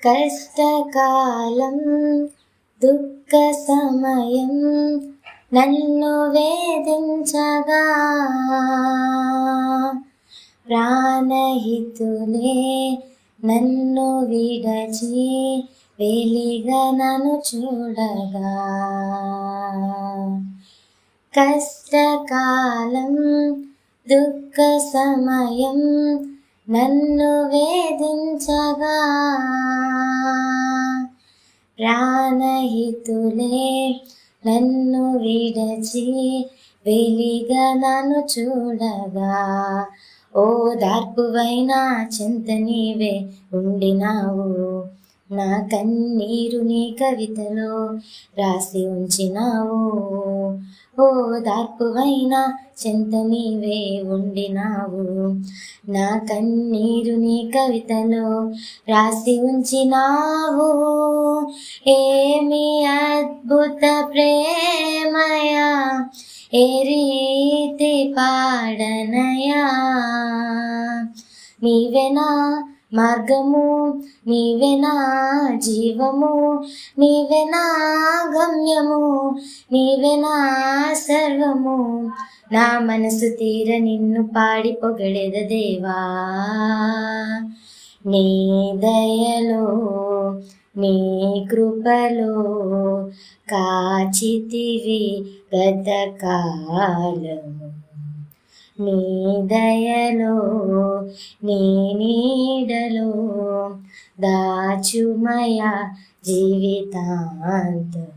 కష్టకాలం దుఃఖ సమయం నన్ను వేధించగా ప్రాణహితులే నన్ను విడచి వెలిగా నన్ను చూడగా కష్టకాలం దుఃఖ సమయం నన్ను వేధించగా ప్రాణహితులే నన్ను విడచి వెలిగా నన్ను చూడగా ఓదార్పువైన చింత నీవే ఉండినావు నా కన్నీరు నీ కవితలో రాసి ఉంచినావు ఓదార్పువైన చింత నీవే ఉండినావు నా కన్నీరు నీ కవితలో రాసి ఉంచినావు ఏమి అద్భుత ప్రేమయా ఏ రీతి పాడనయా నీవెనా మార్గము నీవెనా జీవము నీవెనా గమ్యము నీవెనా సర్వము నా మనసు తీర నిన్ను పాడి పొగడెద దేవా నీ దయలో నీ కృపలో కాచితివి గతకాలము నీ దయలో నీ నీడలో దాచుమయ జీవితాంతం